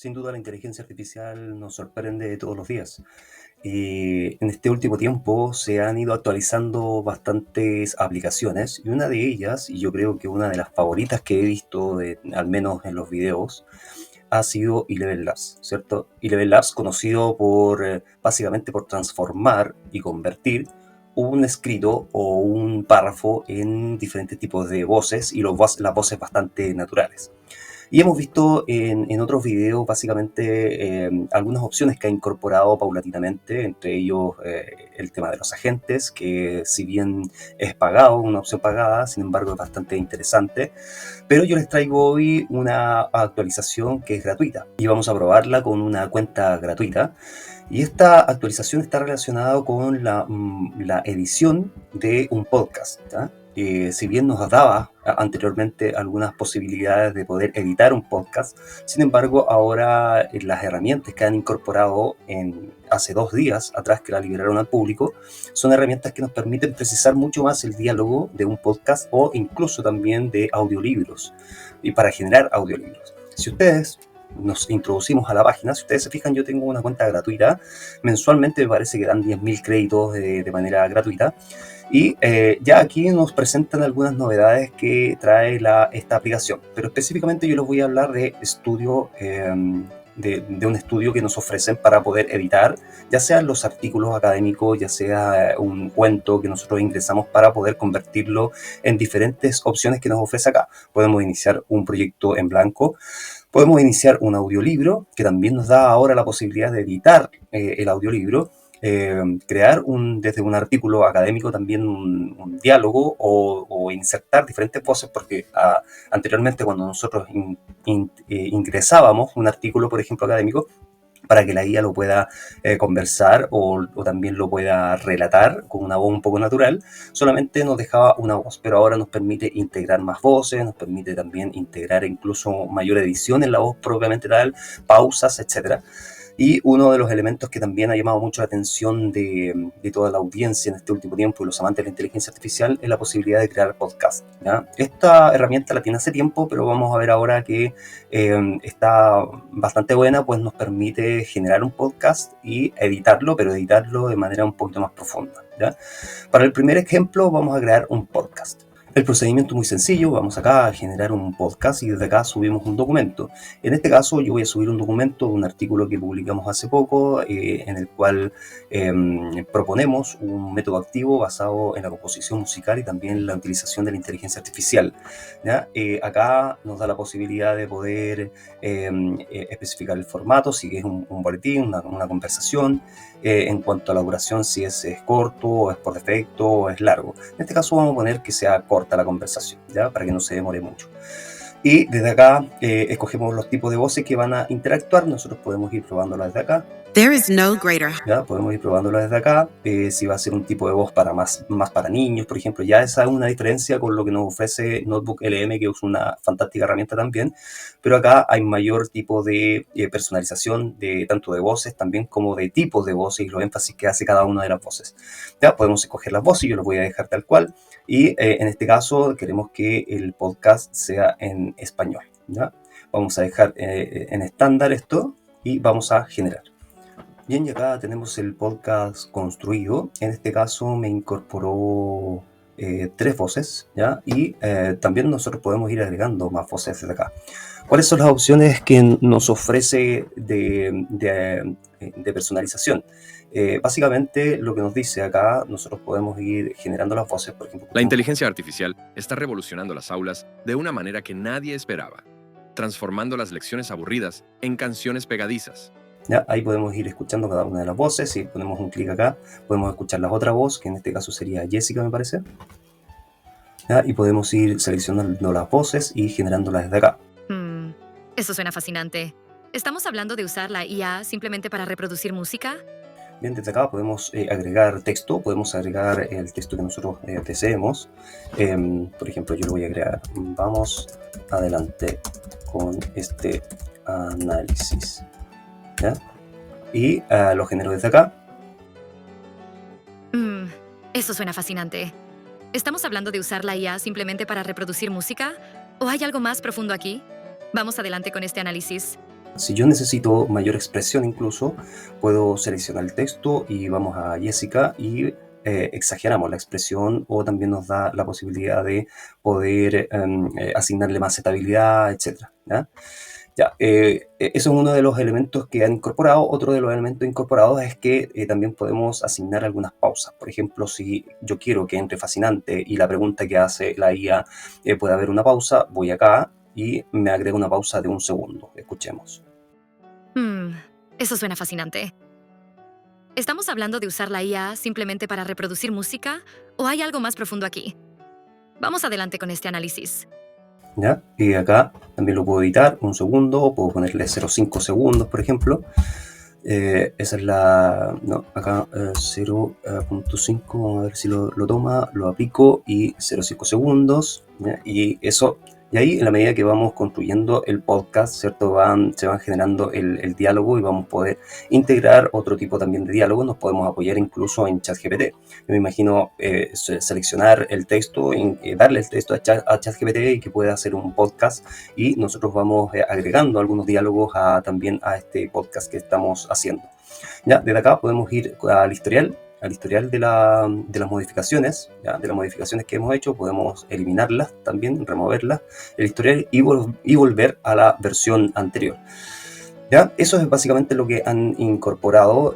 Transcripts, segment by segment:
Sin duda la inteligencia artificial nos sorprende todos los días. En este último tiempo se han ido actualizando bastantes aplicaciones y una de ellas, y yo creo que una de las favoritas que he visto, al menos en los videos, ha sido Eleven Labs, ¿cierto? Eleven Labs conocido básicamente por transformar y convertir un escrito o un párrafo en diferentes tipos de voces y las voces bastante naturales. Y hemos visto en otros videos básicamente algunas opciones que ha incorporado paulatinamente, entre ellos el tema de los agentes, que si bien es pagado, una opción pagada, sin embargo es bastante interesante. Pero yo les traigo hoy una actualización que es gratuita y vamos a probarla con una cuenta gratuita. Y esta actualización está relacionada con la edición de un podcast, ¿ya? Si bien nos daba anteriormente algunas posibilidades de poder editar un podcast, sin embargo ahora las herramientas que han incorporado hace 2 días atrás que la liberaron al público son herramientas que nos permiten precisar mucho más el diálogo de un podcast o incluso también de audiolibros y para generar audiolibros. Si ustedes nos introducimos a la página, si ustedes se fijan, yo tengo una cuenta gratuita, mensualmente me parece que dan 10.000 créditos de manera gratuita. Y ya aquí nos presentan algunas novedades que trae esta aplicación, pero específicamente yo les voy a hablar de de un estudio que nos ofrecen para poder editar, ya sean los artículos académicos, ya sea un cuento que nosotros ingresamos para poder convertirlo en diferentes opciones que nos ofrece acá. Podemos iniciar un proyecto en blanco. Podemos iniciar un audiolibro, que también nos da ahora la posibilidad de editar el audiolibro, crear desde un artículo académico también un diálogo o insertar diferentes voces, porque anteriormente cuando nosotros ingresábamos un artículo, por ejemplo, académico, para que la guía lo pueda conversar o también lo pueda relatar con una voz un poco natural, solamente nos dejaba una voz, pero ahora nos permite integrar más voces, nos permite también integrar incluso mayor edición en la voz propiamente tal, pausas, etcétera. Y uno de los elementos que también ha llamado mucho la atención de toda la audiencia en este último tiempo y los amantes de la inteligencia artificial es la posibilidad de crear podcast, ¿ya? Esta herramienta la tiene hace tiempo, pero vamos a ver ahora que está bastante buena, pues nos permite generar un podcast y editarlo, pero editarlo de manera un poquito más profunda, ¿ya? Para el primer ejemplo vamos a crear un podcast. El procedimiento es muy sencillo, vamos acá a generar un podcast y desde acá subimos un documento. En este caso yo voy a subir un documento de un artículo que publicamos hace poco en el cual proponemos un método activo basado en la composición musical y también la utilización de la inteligencia artificial, ¿ya? Acá nos da la posibilidad de poder especificar el formato, si es un boletín, una conversación, en cuanto a la duración, si es corto, o es por defecto, o es largo. En este caso vamos a poner que sea corta la conversación, ¿ya? Para que no se demore mucho. Y desde acá escogemos los tipos de voces que van a interactuar. Nosotros podemos ir probándolas desde acá. There is no greater. Ya podemos ir probándolo desde acá. Si va a ser un tipo de voz para más para niños, por ejemplo, ya esa es una diferencia con lo que nos ofrece Notebook LM, que es una fantástica herramienta también. Pero acá hay mayor tipo de personalización tanto de voces también como de tipos de voces y los énfasis que hace cada una de las voces. Ya podemos escoger las voces, yo lo voy a dejar tal cual. Y en este caso queremos que el podcast sea en español, ¿ya? Vamos a dejar en estándar esto y vamos a generar. Bien, y acá tenemos el podcast construido. En este caso me incorporó 3 voces, ¿ya? Y también nosotros podemos ir agregando más voces desde acá. ¿Cuáles son las opciones que nos ofrece de personalización? Básicamente lo que nos dice acá, nosotros podemos ir generando las voces, por ejemplo. La inteligencia artificial está revolucionando las aulas de una manera que nadie esperaba, transformando las lecciones aburridas en canciones pegadizas. ¿Ya? Ahí podemos ir escuchando cada una de las voces. Si ponemos un clic acá, podemos escuchar la otra voz, que en este caso sería Jessica, me parece. ¿Ya? Y podemos ir seleccionando las voces y generándolas desde acá. Eso suena fascinante. ¿Estamos hablando de usar la IA simplemente para reproducir música? Bien, desde acá podemos agregar texto, podemos agregar el texto que nosotros deseemos. Por ejemplo, yo lo voy a agregar. Vamos adelante con este análisis, ¿ya? Y lo genero desde acá. Eso suena fascinante. ¿Estamos hablando de usar la IA simplemente para reproducir música? ¿O hay algo más profundo aquí? Vamos adelante con este análisis. Si yo necesito mayor expresión incluso, puedo seleccionar el texto y vamos a Jessica y exageramos la expresión, o también nos da la posibilidad de poder asignarle más estabilidad, etc. ¿Ya? Ya, eso es uno de los elementos que han incorporado. Otro de los elementos incorporados es que también podemos asignar algunas pausas. Por ejemplo, si yo quiero que entre fascinante y la pregunta que hace la IA puede haber una pausa, voy acá y me agrego una pausa de 1 segundo. Escuchemos. Eso suena fascinante. ¿Estamos hablando de usar la IA simplemente para reproducir música o hay algo más profundo aquí? Vamos adelante con este análisis. ¿Ya? Y acá también lo puedo editar 1 segundo, puedo ponerle 0,5 segundos, por ejemplo. Esa es la... No, acá 0.5, vamos a ver si lo toma, lo aplico y 0,5 segundos. ¿Ya? Y eso... Y ahí, en la medida que vamos construyendo el podcast, ¿cierto? Se van generando el diálogo y vamos a poder integrar otro tipo también de diálogo. Nos podemos apoyar incluso en ChatGPT. Yo me imagino seleccionar el texto, darle el texto a ChatGPT y que pueda hacer un podcast, y nosotros vamos agregando algunos diálogos también a este podcast que estamos haciendo. Ya, desde acá podemos ir al historial de las modificaciones, ¿ya? De las modificaciones que hemos hecho, podemos eliminarlas también, removerlas, el historial, y volver a la versión anterior. ¿Ya? Eso es básicamente lo que han incorporado.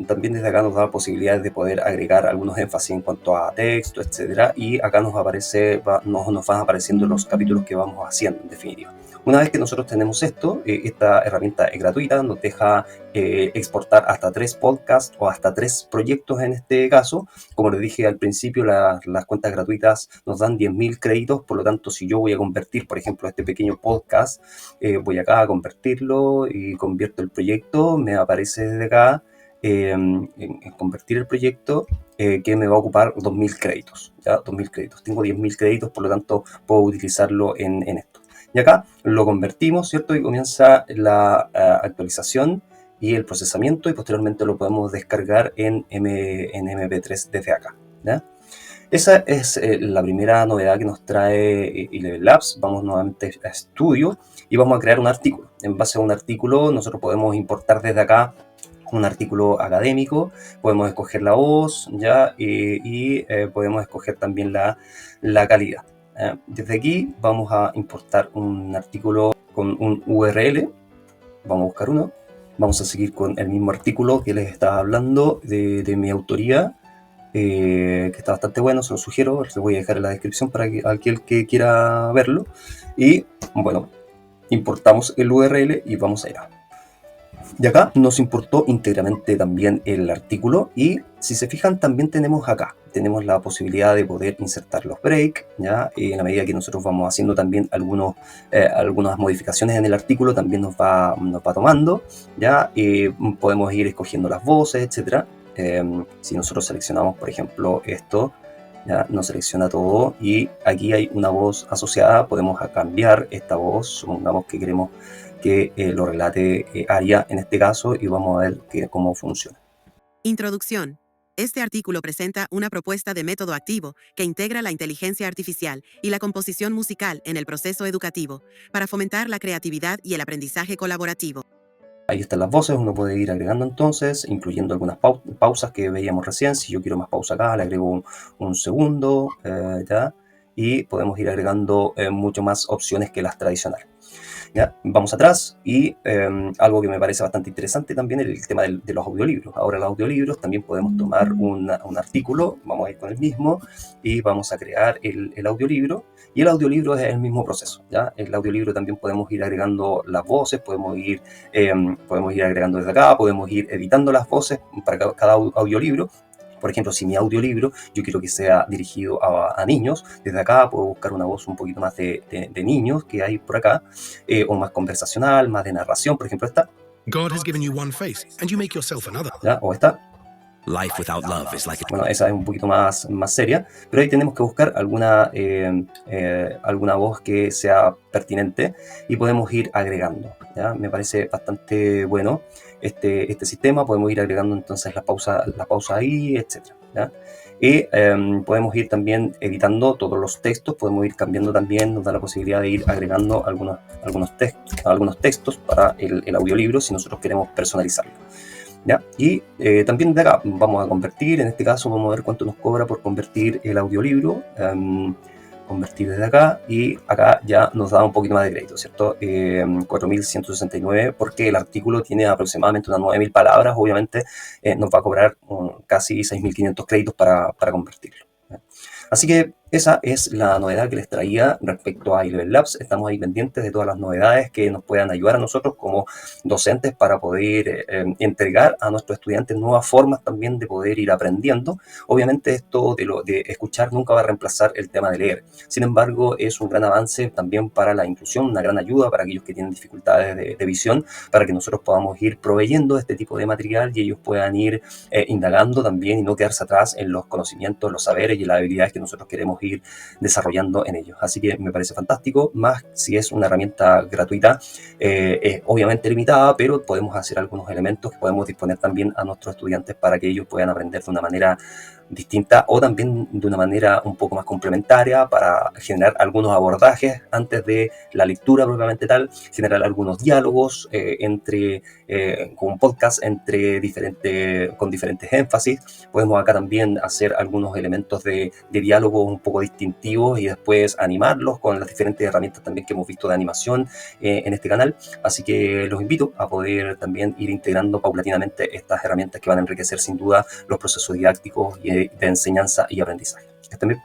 También desde acá nos da posibilidades de poder agregar algunos énfasis en cuanto a texto, etcétera, y acá nos van apareciendo los capítulos que vamos haciendo, en definitiva. Una vez que nosotros tenemos esto, esta herramienta es gratuita, nos deja exportar hasta 3 podcasts o hasta 3 proyectos en este caso. Como les dije al principio, las cuentas gratuitas nos dan 10.000 créditos, por lo tanto, si yo voy a convertir, por ejemplo, este pequeño podcast, voy acá a convertirlo y convierto el proyecto, me aparece desde acá en convertir el proyecto, que me va a ocupar 2.000 créditos, ¿ya? 2.000 créditos. Tengo 10.000 créditos, por lo tanto, puedo utilizarlo en esto. Y acá lo convertimos, ¿cierto? Y comienza la actualización y el procesamiento, y posteriormente lo podemos descargar en MP3 desde acá, ¿ya? Esa es la primera novedad que nos trae Eleven Labs. Vamos nuevamente a Studio y vamos a crear un artículo. En base a un artículo, nosotros podemos importar desde acá un artículo académico, podemos escoger la voz, ¿ya? Y podemos escoger también la calidad. Desde aquí vamos a importar un artículo con un URL. Vamos a buscar uno. Vamos a seguir con el mismo artículo que les estaba hablando de mi autoría, que está bastante bueno, se lo sugiero. Les voy a dejar en la descripción para aquel que quiera verlo. Y bueno, importamos el URL y vamos allá. Y acá nos importó íntegramente también el artículo, y si se fijan también tenemos tenemos la posibilidad de poder insertar los breaks, ¿ya? En la medida que nosotros vamos haciendo también algunas modificaciones en el artículo, también nos va tomando, ¿ya? Podemos ir escogiendo las voces, etc. Si nosotros seleccionamos, por ejemplo, esto, ¿ya? Nos selecciona todo y aquí hay una voz asociada. Podemos cambiar esta voz, supongamos que queremos que lo relate Aria en este caso, y vamos a ver cómo funciona. Introducción. Este artículo presenta una propuesta de método activo que integra la inteligencia artificial y la composición musical en el proceso educativo para fomentar la creatividad y el aprendizaje colaborativo. Ahí están las voces, uno puede ir agregando entonces, incluyendo algunas pausas que veíamos recién. Si yo quiero más pausa acá, le agrego un segundo, ¿ya? Y podemos ir agregando mucho más opciones que las tradicionales. ¿Ya? Vamos atrás, y algo que me parece bastante interesante también es el tema de los audiolibros. Ahora los audiolibros también podemos tomar un artículo, vamos a ir con el mismo y vamos a crear el audiolibro, y el audiolibro es el mismo proceso, ¿ya? El audiolibro también podemos ir agregando las voces, podemos ir agregando desde acá, podemos ir editando las voces para cada audiolibro. Por ejemplo, si mi audiolibro yo quiero que sea dirigido a niños, desde acá puedo buscar una voz un poquito más de niños que hay por acá, o más conversacional, más de narración, por ejemplo esta. God has given you one face, and you make yourself another. ¿Ya? O esta. Life without love is like Bueno, esa es un poquito más seria, pero ahí tenemos que buscar alguna voz que sea pertinente y podemos ir agregando, ¿ya? Me parece bastante bueno este sistema. Podemos ir agregando entonces la pausa ahí, etc., ¿ya? Y podemos ir también editando todos los textos, podemos ir cambiando también, nos da la posibilidad de ir agregando algunos textos para el audiolibro si nosotros queremos personalizarlo. ¿Ya? Y también de acá vamos a convertir, en este caso vamos a ver cuánto nos cobra por convertir el audiolibro, convertir desde acá, y acá ya nos da un poquito más de crédito, ¿cierto? 4.169, porque el artículo tiene aproximadamente unas 9.000 palabras, obviamente nos va a cobrar casi 6.500 créditos para convertirlo, ¿ya? Así que esa es la novedad que les traía respecto a iLevel Labs. Estamos ahí pendientes de todas las novedades que nos puedan ayudar a nosotros como docentes para poder entregar a nuestros estudiantes nuevas formas también de poder ir aprendiendo. Obviamente esto de escuchar nunca va a reemplazar el tema de leer. Sin embargo, es un gran avance también para la inclusión, una gran ayuda para aquellos que tienen dificultades de visión, para que nosotros podamos ir proveyendo este tipo de material y ellos puedan ir indagando también y no quedarse atrás en los conocimientos, los saberes y las habilidades que nosotros queremos ir desarrollando en ellos. Así que me parece fantástico, más si es una herramienta gratuita, es obviamente limitada, pero podemos hacer algunos elementos que podemos disponer también a nuestros estudiantes para que ellos puedan aprender de una manera distinta o también de una manera un poco más complementaria para generar algunos abordajes antes de la lectura propiamente tal, generar algunos diálogos con un podcast con diferentes énfasis. Podemos acá también hacer algunos elementos de diálogo un poco distintivos y después animarlos con las diferentes herramientas también que hemos visto de animación en este canal. Así que los invito a poder también ir integrando paulatinamente estas herramientas que van a enriquecer sin duda los procesos didácticos y de enseñanza y aprendizaje. Que estén bien.